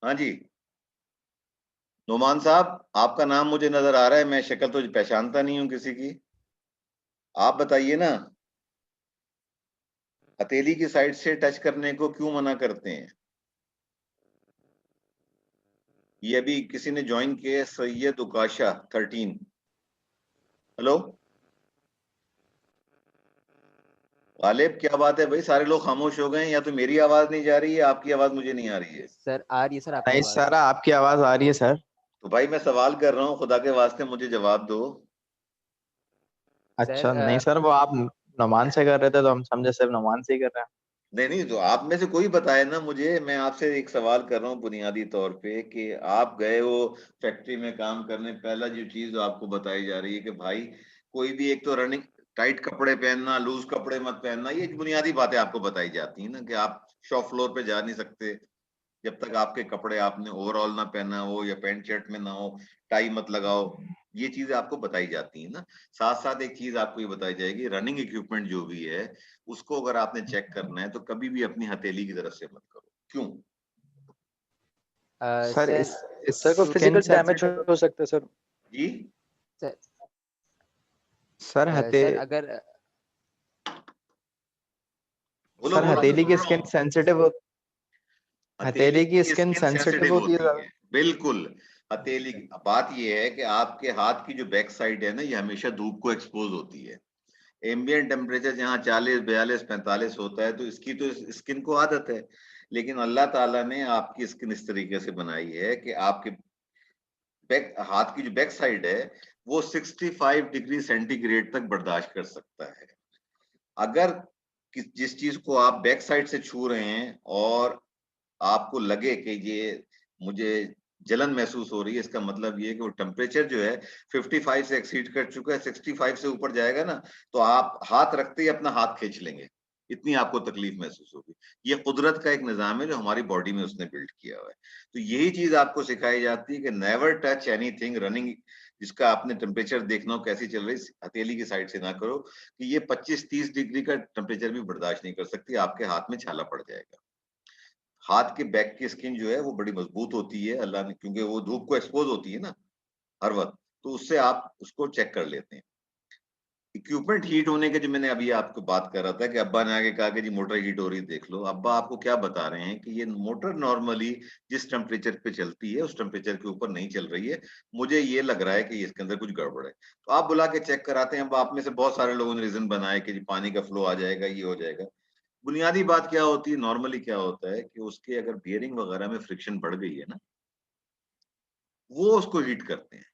हाँ जी। नोमान साहब, आपका नाम मुझे नजर आ रहा है, मैं शक्ल तो पहचानता नहीं हूँ किसी की। आप बताइए ना, हथेली की साइड से टच करने को क्यों मना करते हैं? ये अभी किसी ने ज्वाइन किया है, सैयद उकाशा 13। हेलो गालिब, क्या बात है भाई, सारे लोग खामोश हो गए हैं, या तो मेरी आवाज नहीं जा रही है, आपकी आवाज मुझे नहीं आ रही है। सर आ रही है सर आपकी नहीं आवाज। सर, आपकी आवाज आ रही है सर। तो भाई मैं सवाल कर रहा हूँ, खुदा के वास्ते मुझे जवाब दो। अच्छा, नहीं सर सर, वो आप नमान से कर रहे थे तो हम समझे सिर्फ नमान से ही कर रहे हैं। नहीं नहीं, तो आप में से कोई बताए ना मुझे, मैं आपसे एक सवाल कर रहा हूँ बुनियादी तौर पे कि आप गए हो फैक्ट्री में काम करने, पहला जो चीज आपको बताई जा रही है कि भाई कोई भी एक तो रनिंग टाइट कपड़े पहनना, लूज कपड़े मत पहनना, ये बुनियादी बातें आपको बताई जाती है ना कि आप शॉप फ्लोर पे जा नहीं सकते जब तक आपके कपड़े आपने ओवरऑल ना पहना हो या पैंट शर्ट में ना हो, टाई मत लगाओ। ये चीजें आपको बताई जाती है ना। साथ साथ एक चीज आपको ये बताई जाएगी, रनिंग इक्विपमेंट जो भी है उसको अगर आपने चेक करना है तो कभी भी अपनी हथेली की तरफ से मत करो। क्यों? सर सर इस सर को स्किन फिजिकल डैमेज सेंसिटिव। हो सकता है सर। जी सर सर सर अगर बोलो सर बोलो, मैं हथेली सुन की रहा स्किन हूँ। सेंसिटिव हथेली हथेली की की स्किन स्किन सेंसिटिव सेंसिटिव होती है होती सर। है, बिल्कुल। हथेली बात ये है कि आपके हाथ की जो बैक साइड है ना, ये हमेशा धूप को एक्सपोज होती है। एम्बिएंट टेम्परेचर जहाँ 40, 42, 45 होता है, तो इसकी तो स्किन को आदत है। लेकिन अल्लाह ताला ने आपकी स्किन इस तरीके से बनाई है कि आपके बैक हाथ की जो बैक साइड है वो 65 डिग्री सेंटीग्रेड तक बर्दाश्त कर सकता है। अगर जिस चीज को आप बैक साइड से छू रहे हैं और आपको लगे कि ये मुझे जलन महसूस हो रही है, इसका मतलब ये है कि वो टेम्परेचर जो है 55 से एक्सीड कर चुका है, 65 से ऊपर जाएगा ना, तो आप हाथ रखते ही अपना हाथ खींच लेंगे, इतनी आपको तकलीफ महसूस होगी। ये कुदरत का एक निजाम है जो हमारी बॉडी में उसने बिल्ड किया हुआ है। तो यही चीज आपको सिखाई जाती है कि नेवर टच एनीथिंग रनिंग, जिसका आपने टेम्परेचर देखना हो कैसी चल रही, हथेली की साइड से ना करो कि ये 25-30 डिग्री का टेम्परेचर भी बर्दाश्त नहीं कर सकती, आपके हाथ में छाला पड़ जाएगा। हाथ के बैक की स्किन जो है वो बड़ी मजबूत होती है अल्लाह ने, क्योंकि वो धूप को एक्सपोज होती है ना हर वक्त, तो उससे आप उसको चेक कर लेते हैं। इक्विपमेंट हीट होने के जो मैंने अभी आपको बात कर रहा था कि अब्बा ने आगे कहा कि जी मोटर हीट हो रही है, देख लो अब्बा आपको क्या बता रहे हैं कि ये मोटर नॉर्मली जिस टेम्परेचर पे चलती है उस टेम्परेचर के ऊपर नहीं चल रही है, मुझे ये लग रहा है कि इसके अंदर कुछ गड़बड़ है। तो आप बुला के चेक कराते हैं। अब आप में से बहुत सारे लोगों ने रीजन बनाया कि जी पानी का फ्लो आ जाएगा, ये हो जाएगा। बुनियादी बात क्या होती है, नॉर्मली क्या होता है कि उसके अगर बियरिंग वगैरह में फ्रिक्शन बढ़ गई है ना, वो उसको हीट करते हैं।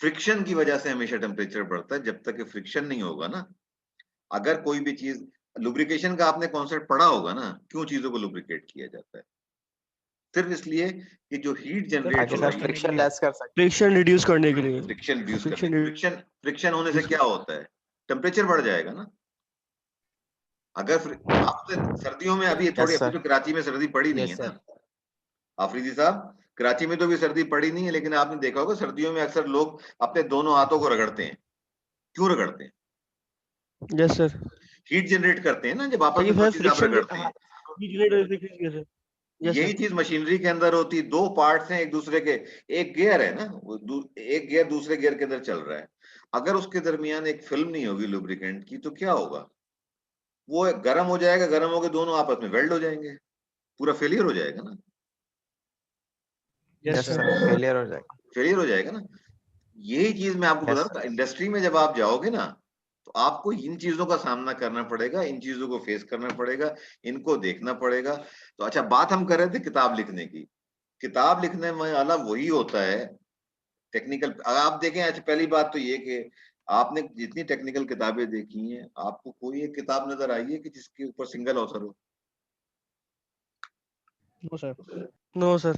फ्रिक्शन की वजह से हमेशा टेम्परेचर बढ़ता है, जब तक कि फ्रिक्शन नहीं होगा ना, अगर कोई भी चीज, लुब्रिकेशन का आपने कॉन्सेप्ट पढ़ा होगा ना, क्यों चीजों को लुब्रिकेट किया जाता है? सिर्फ इसलिए कि जो हीट सर जनरेट ताकि हो फ्रिक्शन सर रही है, करने के फ्रिक्शन लिए, लेस कर सकते। फ्रिक्शन रिड्यूस करने के लिए, फ्रिक्शन रिड्यूस करने, फ्रिक्शन फ्रिक्शन फ्रिक्शन होने से रिड्यूस। क्या होता है? टेम्परेचर बढ़ जाएगा ना। अगर आपने सर्दियों में अभी थोड़ी, यस अभी सर। तो कराची में सर्दी पड़ी नहीं है यस ना सर। आफरीदी साहब, कराची में तो भी सर्दी पड़ी नहीं है, लेकिन आपने देखा होगा सर्दियों में अक्सर लोग अपने दोनों हाथों को रगड़ते हैं। क्यों रगड़ते हैं? यस सर, हीट जनरेट करते हैं ना, जब आपस ताकि में दो सर चीज आप फ्रिक्शन रगड़ते हाँ हैं। सर। यस यही सर। चीज मशीनरी के अंदर होती है, दो पार्ट्स हैं एक दूसरे के, एक गियर है ना, वो एक गियर दूसरे गियर के अंदर चल रहा है। अगर उसके दरमियान एक फिल्म नहीं होगी लुब्रिकेंट की, तो क्या होगा? वो गर्म हो जाएगा, गर्म होकर दोनों आपस में वेल्ड हो जाएंगे, पूरा फेलियर हो जाएगा ना। Yes yes sir. Sir, failure हो जाएगा। फेलियर हो जाएगा ना। यही चीज मैं आपको बता यस रहा सर। हूँ, इंडस्ट्री में जब आप जाओगे ना, तो आपको इन चीजों का सामना करना पड़ेगा, इन चीजों को फेस करना पड़ेगा, इनको देखना पड़ेगा। तो अच्छा, बात हम कर रहे थे किताब लिखने की। किताब लिखने में अलग वही होता है टेक्निकल। अगर आप देखें, अच्छा पहली बात तो ये कि आपने जितनी टेक्निकल किताबें देखी हैं, आपको कोई एक किताब नजर आई है कि जिसके ऊपर सिंगल ऑथर हो? No sir, no sir.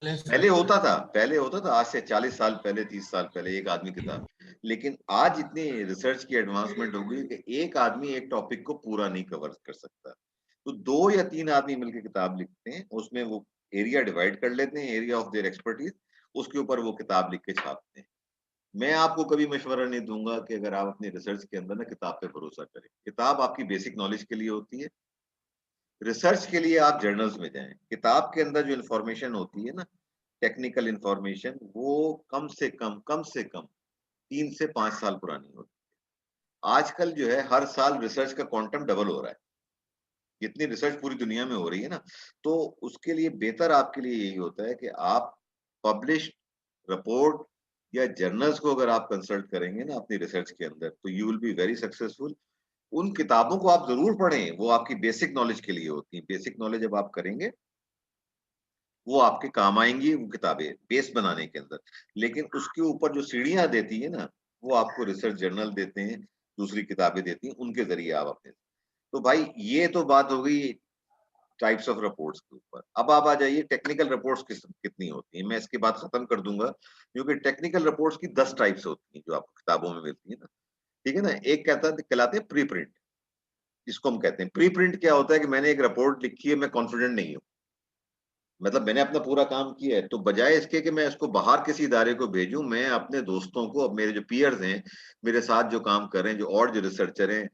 पहले होता था, आज से 40 साल पहले, 30 साल पहले एक आदमी किताब। लेकिन आज इतनी रिसर्च की एडवांसमेंट हो गई कि एक आदमी एक टॉपिक को पूरा नहीं कवर कर सकता, तो 2 या 3 आदमी मिलकर किताब लिखते हैं, उसमें वो एरिया डिवाइड कर लेते हैं, एरिया ऑफ देयर एक्सपर्टीज, उसके ऊपर वो किताब लिख के छापते हैं। मैं आपको कभी मशवरा नहीं दूंगा कि अगर आप अपनी रिसर्च के अंदर ना किताब पे भरोसा करें। किताब आपकी बेसिक नॉलेज के लिए होती है, रिसर्च के लिए आप जर्नल्स में जाएं। किताब के अंदर जो इन्फॉर्मेशन होती है ना, टेक्निकल इन्फॉर्मेशन, वो कम से कम 3 से 5 साल पुरानी होती है। आजकल जो है हर साल रिसर्च का क्वांटम डबल हो रहा है। जितनी रिसर्च पूरी दुनिया में हो रही है ना, तो उसके लिए बेहतर आपके लिए यही होता है कि आप पब्लिश रिपोर्ट या जर्नल्स को अगर आप कंसल्ट करेंगे ना अपनी रिसर्च के अंदर, तो you will be very successful. उन किताबों को आप जरूर पढ़ें, वो आपकी बेसिक नॉलेज के लिए होती हैं। बेसिक नॉलेज जब आप करेंगे, वो आपके काम आएंगी वो किताबें बेस बनाने के अंदर। लेकिन उसके ऊपर जो सीढ़ियां देती है ना, वो आपको रिसर्च जर्नल देते हैं, दूसरी किताबें देती हैं, उनके जरिए आप अपने। तो भाई ये तो बात हो गई टाइप्स ऑफ रिपोर्ट्स के ऊपर। अब आप आ जाइए टेक्निकल रिपोर्ट्स कितनी होती हैं। मैं इसकी बात खत्म कर दूंगा, क्योंकि टेक्निकल रिपोर्ट्स की 10 टाइप्स होती हैं जो आपको किताबों में मिलती है ना। ठीक है ना। एक कहलाते हैं प्री प्रिंट। इसको हम कहते हैं प्री प्रिंट। क्या होता है कि मैंने एक रिपोर्ट लिखी है, मैं कॉन्फिडेंट नहीं हूँ, मतलब मैंने अपना पूरा काम किया है, तो बजाय इसके कि मैं इसको बाहर किसी इदारे को भेजूं, मैं अपने दोस्तों को, अब मेरे जो पीयर्स हैं, मेरे साथ जो काम कर रहे हैं, जो रिसर्चर हैं,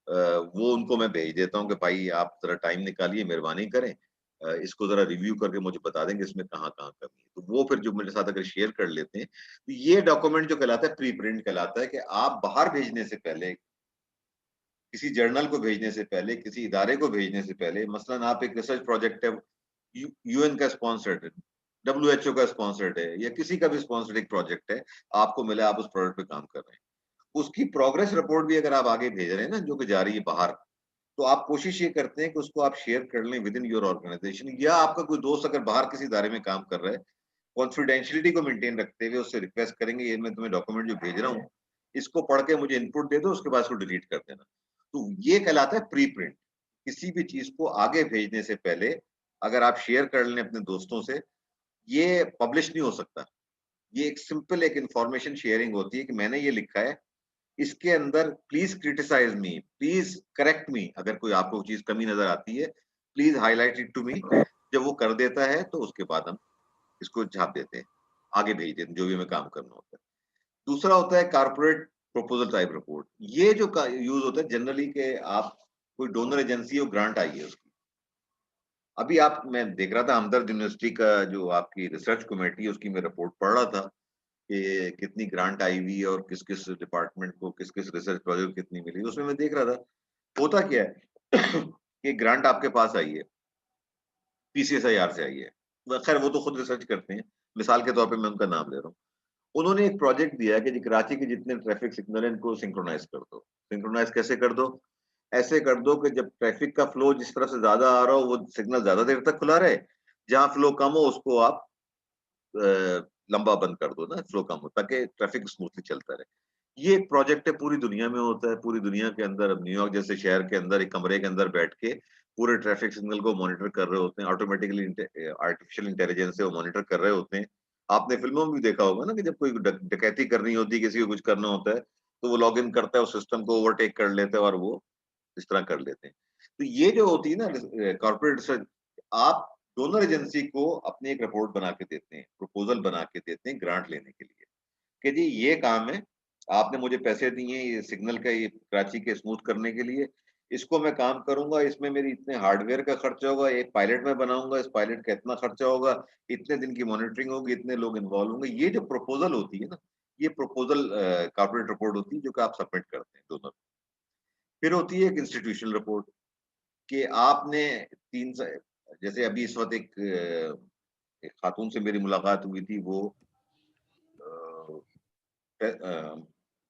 वो उनको मैं भेज देता हूँ कि भाई आप जरा टाइम निकालिए, मेहरबानी करें, इसको जरा रिव्यू करके मुझे बता देंगे इसमें कहाँ कहाँ कमी है। तो वो फिर जो मेरे साथ अगर शेयर कर लेते हैं, तो ये डॉक्यूमेंट जो कहलाता है प्री प्रिंट कहलाता है, कि आप बाहर भेजने से पहले, किसी जर्नल को भेजने से पहले, किसी इदारे को भेजने से पहले, मसलन आप एक रिसर्च प्रोजेक्ट है, यूएन का स्पॉन्सर्ड है, डब्ल्यूएचओ का स्पॉन्सर्ड है, या किसी का भी स्पॉन्सर्ड एक प्रोजेक्ट है, आपको मिला, आप उस प्रोजेक्ट पे काम कर रहे हैं, उसकी प्रोग्रेस रिपोर्ट भी अगर आप आगे भेज रहे हैं ना, जो कि जा रही है बाहर, तो आप कोशिश ये करते हैं कि उसको आप शेयर कर लें विद इन योर ऑर्गेनाइजेशन, या आपका कोई दोस्त अगर बाहर किसी इदारे में काम कर रहा है, कॉन्फिडेंशियलिटी को मेंटेन रखते हुए उससे रिक्वेस्ट करेंगे, ये मैं तुम्हें डॉक्यूमेंट जो भेज रहा हूँ, इसको पढ़ के मुझे इनपुट दे दो, उसके बाद इसको डिलीट कर देना। तो ये कहलाता है प्री प्रिंट। किसी भी चीज को आगे भेजने से पहले अगर आप शेयर कर लें अपने दोस्तों से, ये पब्लिश नहीं हो सकता। ये एक सिंपल एक इंफॉर्मेशन शेयरिंग होती है कि मैंने ये लिखा है, इसके अंदर please criticise me, please correct me, अगर कोई आपको चीज कमी नजर आती है, please highlight it to me. जब वो कर देता है तो उसके बाद हम इसको छाप देते हैं, आगे भेज देते हैं, जो भी हमें काम करना होता है। दूसरा होता है कारपोरेट प्रपोजल टाइप रिपोर्ट। ये जो यूज होता है जनरली के आप कोई डोनर एजेंसी और ग्रांट आई है उसकी, अभी आप, मैं देख रहा था हमदर्द यूनिवर्सिटी का जो आपकी रिसर्च कमेटी है, उसकी मैं रिपोर्ट पढ़ रहा था कि कितनी ग्रांट आई हुई है और किस किस डिपार्टमेंट को किस किस रिसर्च प्रोजेक्ट कितनी मिली। उसमें मैं देख रहा था होता क्या है कि ग्रांट आपके पास आई है, पीसीएसआईआर से आई है, खैर वो तो खुद रिसर्च करते हैं, मिसाल के तौर पे मैं उनका नाम ले रहा हूँ। उन्होंने एक प्रोजेक्ट दिया है कि जी कराची के जितने ट्रैफिक सिग्नल है इनको सिंक्रोनाइज कर दो। सिंक्रोनाइज कैसे कर दो? ऐसे कर दो कि जब ट्रैफिक का फ्लो जिस तरफ से ज्यादा आ रहा हो, वो सिग्नल ज्यादा देर तक खुला रहे, जहां फ्लो कम हो उसको आप लंबा बंद कर दो ना, फ्लो कम हो, ताकि ट्रैफिक स्मूथली चलता रहे। ये एक प्रोजेक्ट है, पूरी दुनिया में होता है। पूरी दुनिया के अंदर, अब न्यूयॉर्क जैसे शहर के अंदर एक कमरे के अंदर बैठ के पूरे ट्रैफिक सिग्नल को मॉनिटर कर रहे होते हैं, ऑटोमेटिकली आर्टिफिशियल इंटेलिजेंस से वो मॉनिटर कर रहे होते हैं। आपने फिल्मों में भी देखा होगा ना कि जब कोई डकैती करनी होती है, किसी को कुछ करना होता है, तो वो लॉग इन करता है, उस सिस्टम को ओवरटेक कर लेते हैं और वो इस तरह कर लेते हैं। तो ये जो होती है ना कॉर्पोरेट रिसर्च, आप डोनर एजेंसी को अपनी एक रिपोर्ट बना के देते हैं, प्रपोजल बना के देते हैं ग्रांट लेने के लिए, कि जी ये काम है, आपने मुझे पैसे दिए ये सिग्नल का, ये कराची के स्मूथ करने के लिए, इसको मैं काम करूंगा, इसमें मेरी इतने हार्डवेयर का खर्चा होगा, एक पायलट में बनाऊंगा, इस पायलट का इतना खर्चा होगा, इतने दिन की मॉनिटरिंग होगी, इतने लोग इन्वॉल्व होंगे। ये जो प्रपोजल होती है ना, ये प्रपोजल कॉर्पोरेट रिपोर्ट होती है जो कि आप सबमिट करते हैं डोनर। फिर होती है एक इंस्टीट्यूशनल रिपोर्ट, कि आपने जैसे अभी इस वक्त एक खातून से मेरी मुलाकात हुई थी, वो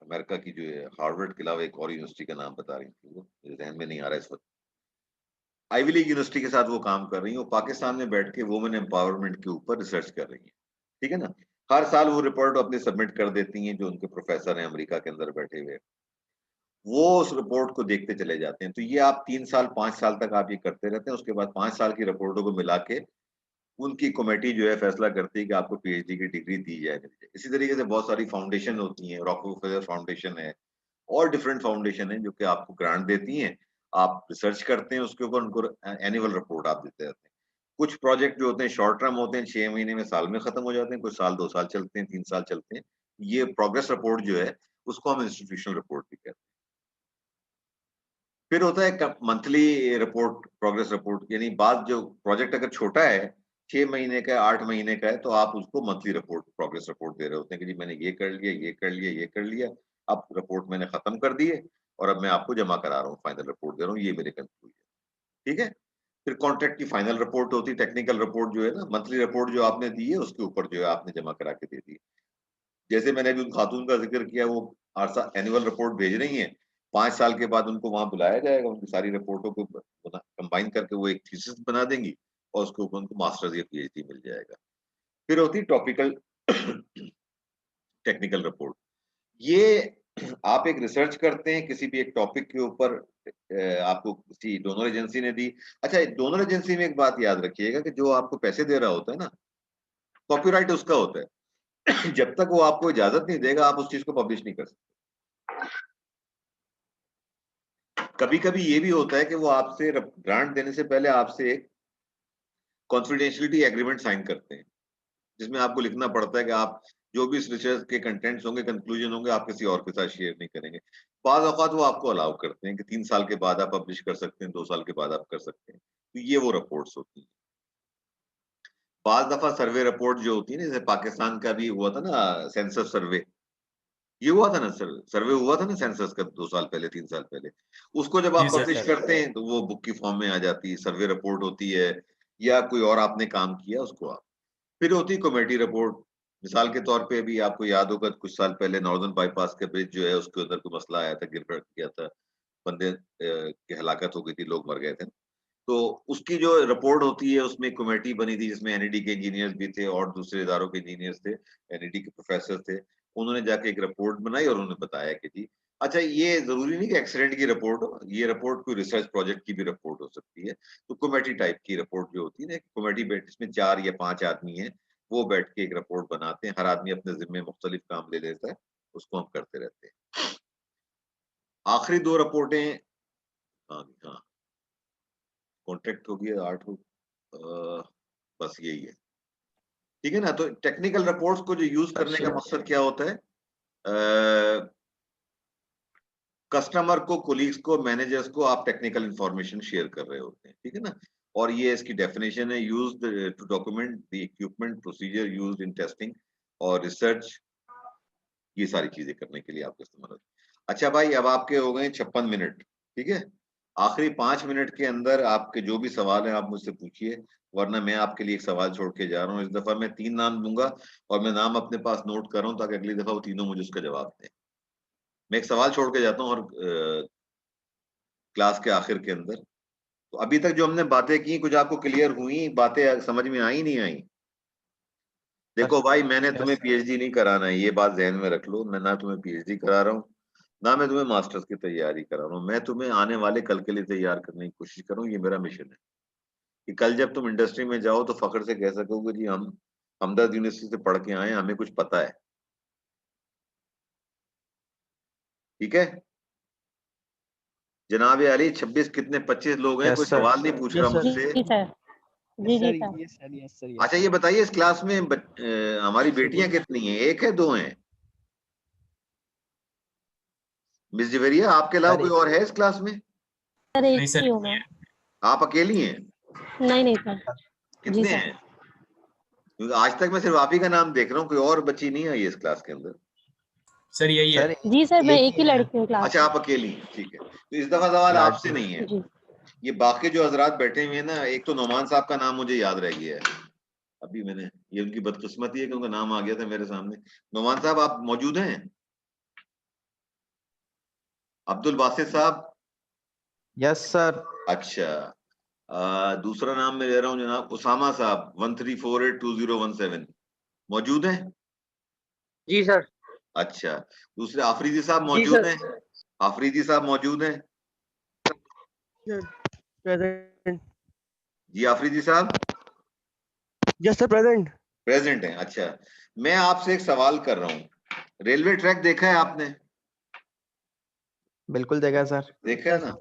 अमेरिका की जो है हार्वर्ड के अलावा एक और यूनिवर्सिटी का नाम बता रही थी, वो मेरे ध्यान में नहीं आ रहा है इस वक्त, आईवी लीग यूनिवर्सिटी के साथ वो काम कर रही है। वो पाकिस्तान में बैठ के वुमेन एम्पावरमेंट के ऊपर रिसर्च कर रही है। ठीक है ना। हर साल वो रिपोर्ट अपनी सबमिट कर देती हैं, जो उनके प्रोफेसर हैं अमेरिका के अंदर बैठे हुए, वो उस रिपोर्ट को देखते चले जाते हैं। तो ये आप 3 साल 5 साल तक आप ये करते रहते हैं। उसके बाद 5 साल की रिपोर्टों को मिला के उनकी कमेटी जो है फैसला करती है कि आपको पीएचडी की डिग्री दी जाए नहीं जाए। इसी तरीके से बहुत सारी फाउंडेशन होती हैं, रॉकफेलर फाउंडेशन है और डिफरेंट फाउंडेशन है जो कि आपको ग्रांट देती हैं। आप रिसर्च करते हैं उसके ऊपर, उनको एनुअल रिपोर्ट आप देते रहते हैं। कुछ प्रोजेक्ट जो होते हैं शॉर्ट टर्म होते हैं, 6 महीने में, साल में खत्म हो जाते हैं, कुछ साल 2 साल चलते हैं, 3 साल चलते हैं। ये प्रोग्रेस रिपोर्ट जो है उसको हम इंस्टीट्यूशनल रिपोर्ट भी कहते हैं। फिर होता है मंथली रिपोर्ट, प्रोग्रेस रिपोर्ट, यानी बात जो प्रोजेक्ट अगर छोटा है 6 महीने का है, 8 महीने का है, तो आप उसको मंथली रिपोर्ट, प्रोग्रेस रिपोर्ट दे रहे होते हैं कि जी मैंने ये कर लिया, ये कर लिया, ये कर लिया, अब रिपोर्ट मैंने खत्म कर दी है और अब मैं आपको जमा करा रहा हूँ, फाइनल रिपोर्ट दे रहा हूँ, ये मेरे कंक्लूजन। ठीक है। फिर कॉन्ट्रैक्ट की फाइनल रिपोर्ट होती है, टेक्निकल रिपोर्ट जो है ना, मंथली रिपोर्ट जो आपने दी है उसके ऊपर जो है आपने जमा करा के दे दी। जैसे मैंने अभी उन खातून का जिक्र किया, वो एनुअल रिपोर्ट भेज रही हैं, 5 साल के बाद उनको वहां बुलाया जाएगा, उनकी सारी रिपोर्टों को कंबाइन करके वो एक थीसिस बना देंगी और उसके ऊपर उनको मास्टर्स या पीएचडी मिल जाएगा। फिर होती है टॉपिकल टेक्निकल रिपोर्ट। ये आप एक रिसर्च करते हैं किसी भी एक टॉपिक के ऊपर, आपको किसी डोनर एजेंसी ने दी। अच्छा, डोनर एजेंसी में एक बात याद रखिएगा कि जो आपको पैसे दे रहा होता है ना, कॉपीराइट उसका होता है। जब तक वो आपको इजाजत नहीं देगा आप उस चीज को पब्लिश नहीं कर सकते। कभी कभी ये भी होता है कि वो आपसे ग्रांट देने से पहले आपसे एक कॉन्फिडेंशियलिटी एग्रीमेंट साइन करते हैं, जिसमें आपको लिखना पड़ता है कि आप जो भी इस रिसर्च के कंटेंट्स होंगे, कंक्लूजन होंगे, आप किसी और के साथ शेयर नहीं करेंगे। बाज़ औक़ात वो आपको अलाउ करते हैं कि 3 साल के बाद आप पब्लिश कर सकते हैं, 2 साल के बाद आप कर सकते हैं। तो ये वो रिपोर्ट्स होती हैं। बाज़ दफ़ा सर्वे रिपोर्ट जो होती है ना, जैसे पाकिस्तान का भी हुआ था ना सेंसस सर्वे, ये हुआ था ना सर्वे हुआ था ना सेंसस का 2 साल पहले, 3 साल पहले। उसको जब आप पब्लिश करते हैं तो वो बुक की फॉर्म में आ जाती है, सर्वे रिपोर्ट होती है, या कोई और आपने काम किया उसको आप। फिर होती है कमेटी रिपोर्ट। मिसाल के तौर पे भी आपको याद होगा कुछ साल पहले नॉर्दर्न बाईपास के ब्रिज जो है उसके अंदर कोई मसला आया था, गिर पड़ गया था, बंदे की हलाकत हो गई थी, लोग मर गए थे। तो उसकी जो रिपोर्ट होती है उसमें कमेटी बनी थी जिसमें एनईडी के इंजीनियर्स भी थे और दूसरे इदारों के इंजीनियर्स थे, एनईडी के प्रोफेसर थे। उन्होंने जाके एक रिपोर्ट बनाई और उन्होंने बताया कि जी अच्छा, ये जरूरी नहीं कि एक्सीडेंट की रिपोर्ट हो, ये रिपोर्ट कोई रिसर्च प्रोजेक्ट की भी रिपोर्ट हो सकती है। तो कमेटी टाइप की रिपोर्ट जो होती है ना, कमेटी बैठ जिसमें 4 या 5 आदमी हैं, वो बैठ के एक रिपोर्ट बनाते हैं, हर आदमी अपने जिम्मे मुख्तलिफ काम ले लेता है, उसको हम करते रहते हैं। आखिरी 2 रिपोर्टें, हाँ हाँ, कॉन्ट्रैक्ट हो गया 8 हो, बस यही है। ठीक है ना। तो टेक्निकल रिपोर्ट्स को जो यूज करने का मकसद क्या होता है, कस्टमर को, कोलीग्स को, मैनेजर्स को आप टेक्निकल इंफॉर्मेशन शेयर कर रहे होते हैं। ठीक है ना। और ये इसकी डेफिनेशन है, used to document the equipment procedure used in testing और रिसर्च, ये सारी चीजें करने के लिए आपको इस्तेमाल होती है। अच्छा भाई, अब आपके हो गए 56 मिनट। ठीक है। आखिरी 5 मिनट के अंदर आपके जो भी सवाल है आप मुझसे पूछिए, वरना मैं आपके लिए एक सवाल छोड़ के जा रहा हूँ। इस दफा मैं 3 नाम दूंगा और मैं नाम अपने पास नोट कर रहा हूँ ताकि अगली दफा वो तीनों मुझे उसका जवाब दें। मैं एक सवाल छोड़ के जाता हूँ और क्लास के आखिर के अंदर। तो अभी तक जो हमने बातें की, कुछ आपको क्लियर हुई, बातें समझ में आई नहीं आई? देखो भाई, मैंने तुम्हें पीएचडी नहीं कराना है, ये बात ध्यान में रख लो। मैं ना तुम्हें पीएचडी करा रहा हूँ, ना मैं तुम्हें मास्टर्स की तैयारी करा रहा हूँ। मैं तुम्हें आने वाले कल के लिए तैयार करने की कोशिश कर रहा हूँ। ये मेरा मिशन है कि कल जब तुम इंडस्ट्री में जाओ तो फख्र से कह सकोगे जी हम हमदर्द यूनिवर्सिटी से पढ़ के आए, हमें कुछ पता है। ठीक है। जनाब अली, 26 कितने 25 लोग हैं, कोई सवाल नहीं पूछ रहा Yes, sir. मुझसे। जी सर, जी जी sir. Yes sir, yes sir, अच्छा ये बताइए, इस क्लास में हमारी बेटियां कितनी हैं? 1 है, 2 हैं? मिस जवेरिया, आपके अलावा कोई और है इस क्लास में? सर एक ही हूँ मैं। आप अकेली हैं? नहीं सर। जी कितने सर। हैं? क्योंकि आज तक मैं सिर्फ आप ही का नाम देख रहा हूँ, कोई और बच्ची नहीं आई है इस क्लास के अंदर। सर यही है। जी सर, मैं एक ही लड़की हूँ क्लास अच्छा, आप अकेली हैं, ठीक है। तो इस दफा सवाल आपसे नहीं है। में। जी। ये बाकी जो हजरात बैठे हुए हैं ना, एक तो नोमान साहब का नाम मुझे याद रह गया है, अभी मैंने, ये उनकी बदकिस्मती है कि उनका नाम आ गया था मेरे सामने। नोमान साहब आप मौजूद हैं? अब्दुल बासित साहब? Yes sir. अच्छा, दूसरा नाम मैं ले रहा हूँ जनाब उसामा साहब, 13482017, मौजूद हैं? जी सर। अच्छा, दूसरे आफरीदी साहब जी मौजूद सर। हैं? आफरीदी साहब मौजूद हैं? Present. जी आफरीदी साहब Yes sir, present. प्रेजेंट हैं। अच्छा, मैं आपसे एक सवाल कर रहा हूँ, रेलवे ट्रैक देखा है आपने? बिल्कुल देखा सर। देखा है ना।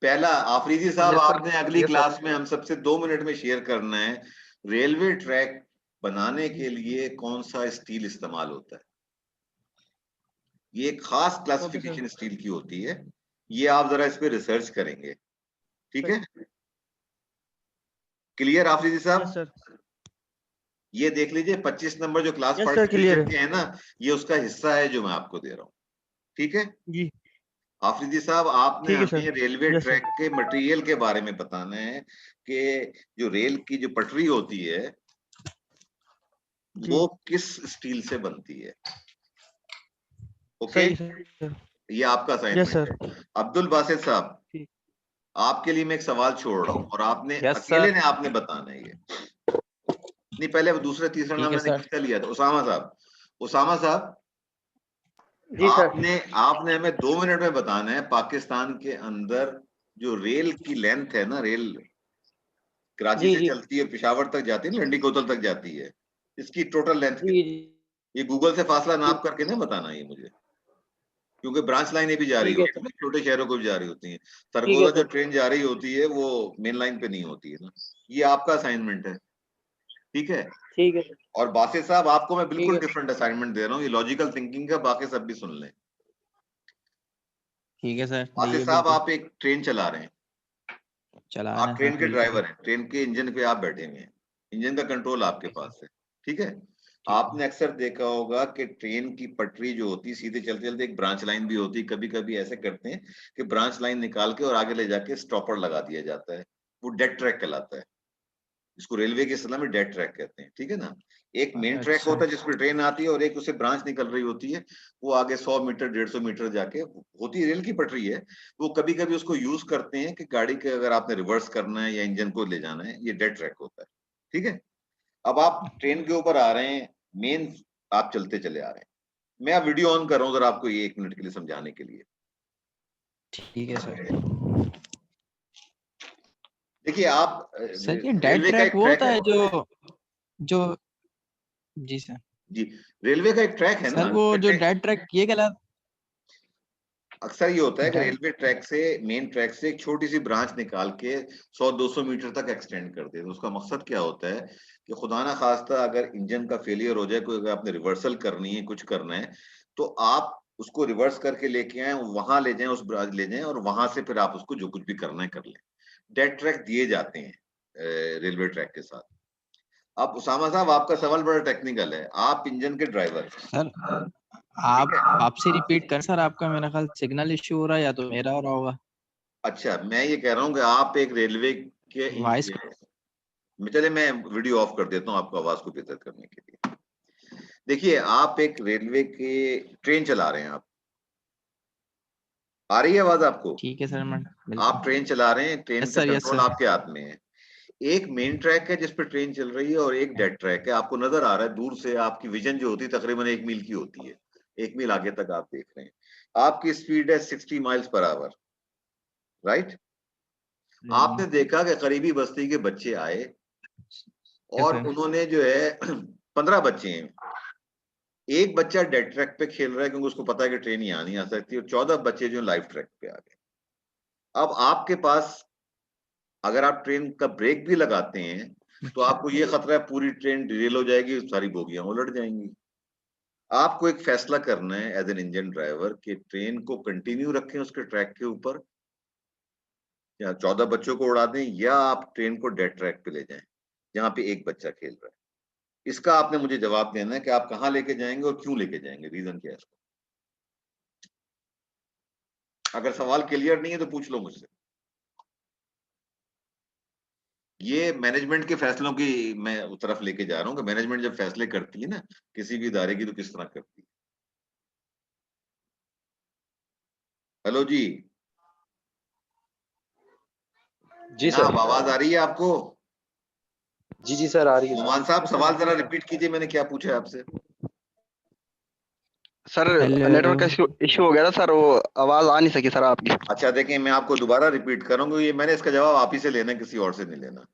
पहला, आफरीदी साहब Yes, sir. आपने अगली Yes, sir. क्लास में हम सबसे 2 मिनट में शेयर करना है, रेलवे ट्रैक बनाने के लिए कौन सा स्टील इस्तेमाल होता है। ये एक खास क्लासिफिकेशन स्टील की होती है, ये आप जरा इस पे रिसर्च करेंगे, ठीक है? क्लियर आफरीदी साहब? यस सर, ये देख लीजिए 25 नंबर जो class yes sir, clear participation के हैं ना, ये उसका हिस्सा है जो मैं आपको दे रहा हूँ, ठीक है? जी, आफरीदी साहब, आपने ठीक है हमें sir. Railway yes track sir, के मटेरियल के बारे में बताना है कि जो रेल की जो पटरी होती है जी, वो किस स्टील से बनती है। ओके, सही सर, ये आपका यस असाइनमेंट सर, है। अब्दुल बासित साहब, ठीक, आपके लिए मैं एक सवाल छोड़ रहा हूँ और आपने Yes, अकेले sir. ने आपने बताना है ये नहीं, पहले दूसरा तीसरा ठीक नाम है, मैंने सर। किसका लिया था? उसामा साहब। उसामा साहब, जी सर, आपने हमें 2 मिनट में बताना है पाकिस्तान के अंदर जो रेल की लेंथ है ना, रेल कराची जी से जी चलती है पेशावर तक जाती है ना, लंडी कोतल तक जाती है, इसकी टोटल लेंथ जी कितनी? जी, ये गूगल से फासला नाप करके नहीं बताना ये मुझे, क्योंकि ब्रांच लाइनें भी जा रही ठीक है होती है सर, ना, छोटे शहरों को भी जा रही होती हैं। ठीक है सरगोजा जो सर, ट्रेन जा रही होती है वो मेन लाइन पे नहीं होती है ना। ये आपका असाइनमेंट है, ठीक है? ठीक है सर, और बासित साहब, आपको मैं ठीक बिल्कुल है, डिफरेंट असाइनमेंट दे रहा हूँ, ये लॉजिकल थिंकिंग का, बाकी सब भी सुन लें। ठीक है, सर। बासित दिए साहब, बिल्कुल। आप एक ट्रेन चला रहे हैं, चला रहे आप हैं, ट्रेन हाँ, के बिल्कुल। ड्राइवर हैं, ट्रेन के इंजन पे आप बैठे हुए हैं, इंजन का कंट्रोल आपके ठीक है, पास है, ठीक है? ठीक है। आपने अक्सर देखा होगा कि ट्रेन की पटरी जो होती है सीधे चलते चलते एक ब्रांच लाइन भी होती है, कभी कभी ऐसे करते हैं कि ब्रांच लाइन निकाल के और आगे ले जाके स्टॉपर लगा दिया जाता है, वो डेड ट्रैक कहलाता है, इसको रेलवे की इस्तेलाह में डेड ट्रैक कहते हैं, ठीक है ना? एक मेन ट्रैक अच्छा। होता है जिसमें ट्रेन आती है और एक उससे ब्रांच निकल रही होती है, वो आगे 100 मीटर 150 मीटर जाके होती है, रेल की पटरी है। वो कभी कभी उसको यूज करते हैं कि गाड़ी के अगर आपने रिवर्स करना है या इंजन को ले जाना है, ये डेड ट्रैक होता है, ठीक है? अब आप ट्रेन के ऊपर आ रहे हैं, मेन आप चलते चले आ रहे हैं, मैं अब वीडियो ऑन कर रहा हूँ जरा आपको ये 1 मिनट के लिए समझाने के लिए। ठीक है, सर। देखिए आप सर, ये डेड रेलवे का ट्रैक एक वो ट्रैक होता है है जो जी सर। जी, रेलवे का एक ट्रैक है सर, ना, वो जो डेड ट्रैक ये कहला अक्सर ये होता है कि डेड रेलवे ट्रैक से, मेन ट्रैक से एक छोटी सी ब्रांच निकाल के 100-200 मीटर तक एक्सटेंड कर देते हैं। उसका मकसद क्या होता है कि खुदा ना खास्ता अगर इंजन का फेलियर हो जाए, कोई अगर आपने रिवर्सल करनी है, कुछ करना है, तो आप उसको रिवर्स करके लेके आए, वहां ले जाएं, उस ब्रांच ले जाएं और वहां से फिर आप उसको जो कुछ भी करना है कर लें। डेड ट्रैक दिए जाते हैं रेलवे ट्रैक के साथ। अब उसामा साहब, आपका सवाल बड़ा टेक्निकल है, आप इंजन के ड्राइवर हैं, सर, ठीक है? आपसे रिपीट कर सर। आपका मेरा ख्याल सिग्नल इश्यू हो रहा है, या तो मेरा हो रहा होगा। अच्छा, मैं ये कह रहा हूँ कि आप एक रेलवे के वॉइस चले मैं वीडियो ऑफ कर देता हूँ आपको आवाज को बेहतर करने के लिए। देखिए, आप एक रेलवे के ट्रेन चला रहे हैं, आप आ रही है आवाज आपको? ठीक है, सर। मैं आप बिल्कुल। ट्रेन चला रहे हैं, ट्रेन यस का सर, यस कंट्रोल सर। आपके हाथ में है। एक मेन ट्रैक है जिस पर ट्रेन चल रही है और एक डेड ट्रैक है, आपको नजर आ रहा है दूर से, आपकी विजन जो होती है तकरीबन 1 मील की होती है, 1 मील आगे तक आप देख रहे हैं। आपकी स्पीड है 60 माइल्स पर आवर, राइट? आपने देखा कि करीबी बस्ती के बच्चे आए यस और सर। उन्होंने जो है 15 बच्चे हैं, एक बच्चा डेड ट्रैक पे खेल रहा है क्योंकि उसको पता है कि ट्रेन यहाँ नहीं आ सकती, और 14 बच्चे जो लाइव ट्रैक पे आ गए। अब आपके पास अगर आप ट्रेन का ब्रेक भी लगाते हैं तो आपको ये खतरा है पूरी ट्रेन डिरेल हो जाएगी, सारी बोगियां उलट जाएंगी। आपको एक फैसला करना है एज एन इंजन ड्राइवर कि ट्रेन को कंटिन्यू रखें उसके ट्रैक के ऊपर, या 14 बच्चों को उड़ा दें, या आप ट्रेन को डेड ट्रैक पे ले जाएं जहां पे एक बच्चा खेल रहा है। इसका आपने मुझे जवाब देना है कि आप कहाँ लेके जाएंगे और क्यों लेके जाएंगे, रीजन क्या है इसका। अगर सवाल क्लियर नहीं है तो पूछ लो मुझसे। ये मैनेजमेंट के फैसलों की मैं उस तरफ लेके जा रहा हूँ कि मैनेजमेंट जब फैसले करती है ना किसी भी इदारे की, तो किस तरह करती है। हेलो जी, जी सर। जनाब आवाज आ रही है आपको? जी जी सर, आ रही है नुमान सर। साहब, सवाल जरा रिपीट कीजिए, मैंने क्या पूछा है आपसे? Sir hello. नेटवर्क का इशू हो गया था सर, वो आवाज आ नहीं सकी सर आपकी। अच्छा देखिए, मैं आपको दोबारा रिपीट करूंगा, ये मैंने इसका जवाब आप ही से लेना है, किसी और से नहीं लेना।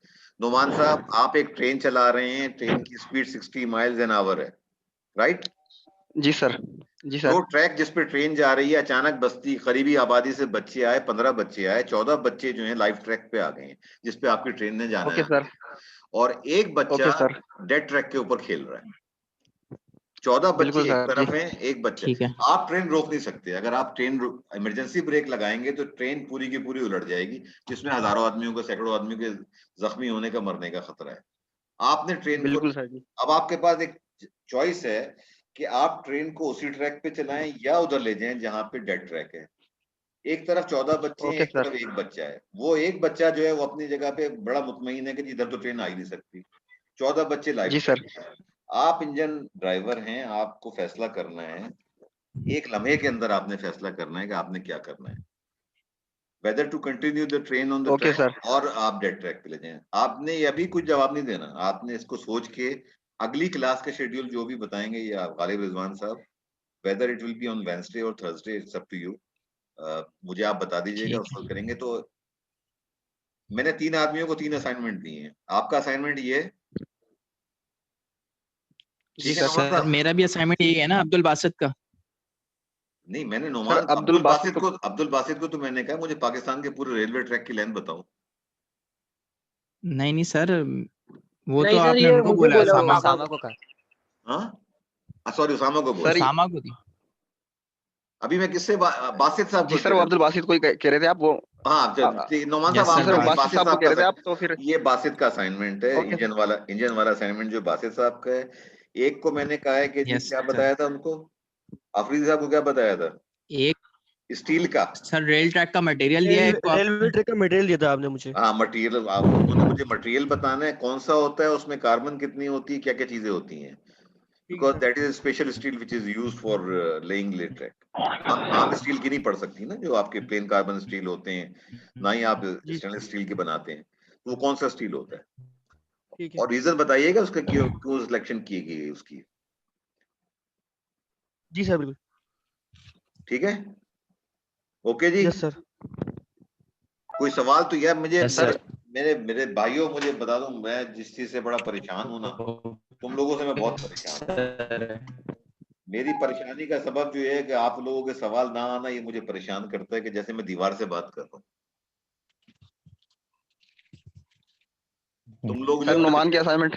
नुमान साहब, आप एक ट्रेन चला रहे हैं, ट्रेन की स्पीड 60 माइल्स एन आवर है, राइट? जी सर, जी जो सर। ट्रैक जिस पे ट्रेन जा रही है, अचानक बस्ती करीबी आबादी से बच्चे आए, 15 बच्चे आए, 14 बच्चे जो हैं लाइव ट्रैक पे आ गए हैं जिसपे आपकी ट्रेन ने जाना ओके है, सर, और एक बच्चा ओके सर, डेड ट्रैक के ऊपर खेल रहा है। 14 बच्चे बिल्कुल एक सर तरफ जी। हैं, एक बच्चा। ठीक है। आप ट्रेन रोक नहीं सकते। अगर आप ट्रेन इमरजेंसी ब्रेक लगाएंगे तो ट्रेन पूरी की पूरी उलट जाएगी, जिसमें हजारों आदमियों को, सैकड़ों आदमियों के जख्मी होने का, मरने का खतरा है। आपने ट्रेन को, बिल्कुल सर जी। अब आपके पास एक चॉइस है कि आप ट्रेन को उसी ट्रैक पे चलाएं या उधर ले जाएं जहां पे डेड ट्रैक है। एक तरफ 14 बच्चे हैं, ओके एक सर। तरफ एक बच्चा है। वो एक बच्चा जो है वो अपनी जगह पे बड़ा मुतमईन है कि इधर तो ट्रेन आ ही नहीं सकती। 14 बच्चे लाइफ जी सर। में। आप इंजन ड्राइवर हैं, आपको फैसला करना है, एक लम्हे के अंदर आपने फैसला करना है कि आपने क्या करना है, whether to continue the train on the okay sir. Track और आप डेड ट्रैक पे ले जाएं। आपने ये अभी कुछ जवाब नहीं देना, आपने इसको सोच के अगली क्लास का शेड्यूल जो भी बताएंगे या गालिब रिजवान साहब, whether it will be on Wednesday और Thursday, it's up to you. मुझे आप बता दीजिएगा, ठीक उस है। वक्त करेंगे। तो मैंने 3 आदमियों को 3 असाइनमेंट दिए हैं। आपका असाइनमेंट ये है, जी ठीक है सर। नौमान सर साहब? मेरा भी असाइनमेंट यही है ना अब्दुल बासित का। नहीं, मैंने सर नौमान अब्दुल बासित को अब्दुल बासित को तो मैंने कहा मुझे पाकिस्तान के पूरे रेलवे ट्रैक की लाइन बताओ। नहीं नहीं सर, वो तो नहीं सर, आपने ये उनको मुझे बोला, बोला उसामा को। उसामा को कहा। हाँ, सॉरी, उसामा को बोला। सर उसामा को दी। अभी मैं किससे बासित साहब जी को सर, कह वो रहा अब्दुल बासित को ही कह रहे थे आप वो। हूँ। हाँ, नौमान यस साहब जी सर, सर, वो आप बासित बासित साहब को साहब कह का रहे थे आप, तो फिर ये बासित का असाइनमेंट है। ओके। इंजन वाला असाइनमेंट जो बासित साहब का है। एक को मैंने कहा है कि जी यस क्या सर। बताया था उनको, अफरीदी साहब को क्या बताया था, एक स्टील का। सर रेल ट्रैक का मटेरियल दिया है, एक को रेलवे आपने। ट्रैक का मटेरियल दिया था आपने मुझे। हाँ, मटेरियल, उन्होंने मुझे मटेरियल बताना है कौन सा होता है, उसमें कार्बन कितनी होती है, क्या क्या चीजें होती हैं, because that is special steel which is use for laying ले ट्रैक। आम स्टील की नहीं पड़ सकती ना, जो आपके प्लेन कार्बन स्टील होते हैं, ना ही आप जी स्टेनलेस स्टील के बनाते हैं। तो वो कौन सा स्टील होता है, ठीक है। और रीजन बताइएगा उसका, क्यों क्यों सिलेक्शन की गई है उसकी। जी सर, बिल्कुल। ठीक है, ओके जी। Yes sir. कोई सवाल तो यार मुझे, यस सर। मेरे मेरे भाइयों, मुझे बता दूं, मैं जिस चीज से बड़ा परेशान हूं ना, तुम लोगों से मैं बहुत परेशान हूं। मेरी परेशानी का सबब जो है कि आप लोगों के सवाल ना आना, ये मुझे परेशान करता है कि जैसे मैं दीवार से बात कर रहा हूँ। तुम लोग जो सर है ना, नुमान के असाइनमेंट।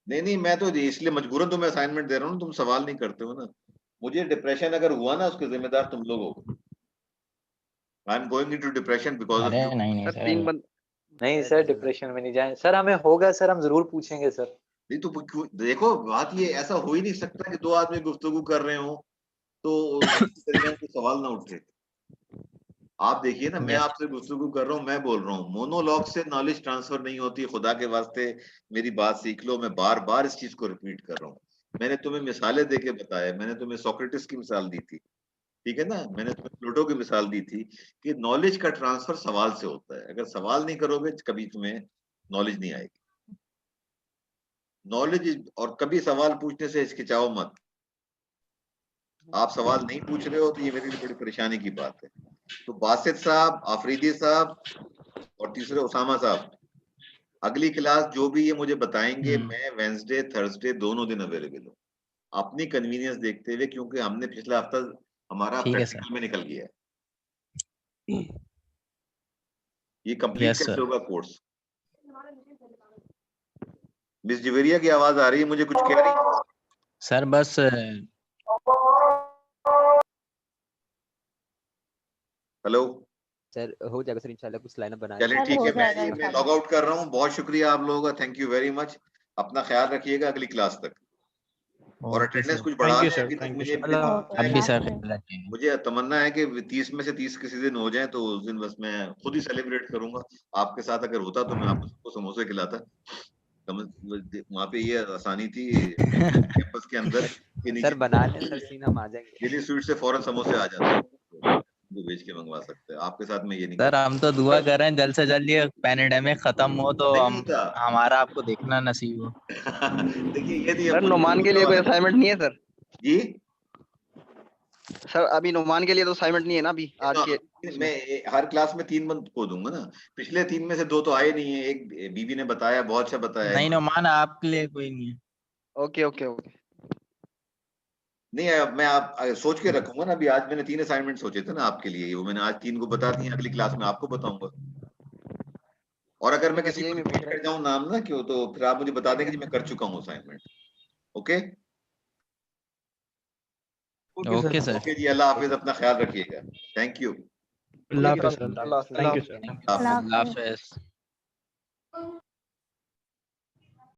नहीं नहीं, मैं तो इसलिए मजबूरन तुम्हें असाइनमेंट दे रहा हूँ, तुम सवाल नहीं करते हो ना। मुझे डिप्रेशन अगर हुआ ना, उसके जिम्मेदार तुम लोग हो। I am going into depression because of अरे यू। नहीं नहीं सर तीन सर। बंद नहीं सर, डिप्रेशन में नहीं जाए सर, हमें होगा सर, हम जरूर पूछेंगे सर। नहीं तो देखो, बात ये, ऐसा हो ही नहीं सकता कि 2 आदमी गुफ्तगू कर रहे हो तो उनके दरमियान कोई सवाल ना उठे। आप देखिए ना, मैं यस आपसे गुफ्तगू कर रहा हूँ, मैं बोल रहा हूँ, मोनोलॉग से नॉलेज ट्रांसफर नहीं होती। खुदा के वास्ते मेरी बात सीख लो। मैं बार बार इस चीज को रिपीट कर रहा हूँ। मैंने तुम्हें मिसालें देके बताया, मैंने तुम्हें सोक्रेटिस की मिसाल दी थी, ठीक है ना, मैंने तुम्हें प्लूटो की मिसाल दी थी कि नॉलेज का ट्रांसफर सवाल से होता है। अगर सवाल नहीं करोगे कभी तुम्हें नॉलेज नहीं आएगी। नॉलेज, और कभी सवाल पूछने से हिचकिचाओ मत। आप सवाल नहीं पूछ रहे हो तो ये मेरे लिए बड़ी परेशानी की बात है। तो बासित साहब, आफरीदी साहब और तीसरे उसामा साहब, अगली क्लास जो भी ये मुझे बताएंगे, मैं वेंसडे थर्सडे दोनों दिन अवेलेबल हूँ, अपनी कन्वीनियंस देखते हुए, क्योंकि हमने पिछला हफ्ता हमारा ठीक है सर। प्रैक्टिकल में निकल गया है। ये कंप्लीट यस कैसे सर। होगा कोर्स? मिस जवेरिया की आवाज आ रही है मुझे, कुछ कह रही है? सर बस हेलो, सर हो जाएगा सर, इंशाल्लाह कुछ लाइन बना चलिए के। सर ठीक हो है, मैं जाएगा मैं इंशाल्लाह। लॉग आउट कर रहा हूँ। बहुत शुक्रिया आप लोगों का, थैंक यू वेरी मच। अपना ख्याल रखिएगा अगली क्लास तक, और ओके अटेंडेंस सर। कुछ बढ़ा थैंक यू लें। सर, अभी तक थैंक यू मुझे सर। मुझे तमन्ना ओके, है अब भी कि, सर। मुझे तमन्ना है कि 30 में से 30 किसी दिन हो जाए, तो उस दिन बस मैं खुद ही सेलिब्रेट करूंगा। आपके साथ अगर होता तो मैं आप सबको समोसे खिलाता। वहां पे ये आसानी थी कैंपस के अंदर के सर नीचे बना लें सर, सीन हम आ जाएंगे। दिल्ली स्वीट से फौरन समोसे आ जाते हैं, तो भेज के मंगवा सकते हैं। आपके साथ मैं ये नहीं सर कर हम तो दुआ कर रहे हैं जल्द से जल्द ये पैनेडेमिक खत्म हो तो नहीं हम होता। हमारा आपको देखना नसीब हो। देखिए, ये नहीं है सर मुझे नुमान के लिए कोई असाइनमेंट नहीं है सर। जी। सर अभी नुमान के लिए तो असाइनमेंट नहीं है ना अभी आज के उसमें। मैं हर क्लास में 3 बंद को दूंगा ना। पिछले 3 में से 2 तो आए नहीं है। एक बीबी ने बताया, बहुत अच्छा बताया है। नहीं नुमान आपके लिए कोई नहीं है। Okay okay okay. नहीं, अब मैं आप सोच के रखूंगा ना। अभी आज मैंने 3 असाइनमेंट सोचे थे ना आपके लिए, वो मैंने आज 3 को बता दिए। अगली क्लास में आपको बताऊंगा। और अगर मैं मैं किसी तो यही को नहीं पूछ रिपीट रहा। कर जाऊं नाम ना क्यों, तो फिर आप मुझे बता दें कि जी मैं कर चुका हूं assignment. Okay. Okay sir. Okay जी, अल्लाह हाफिज, अपना ख्याल रखिएगा। Thank you. अल्लाह हाफिज़ सर। अल्लाह थैंक यू सर। अल्लाह अल्लाह हाफिज़। हाफिज़।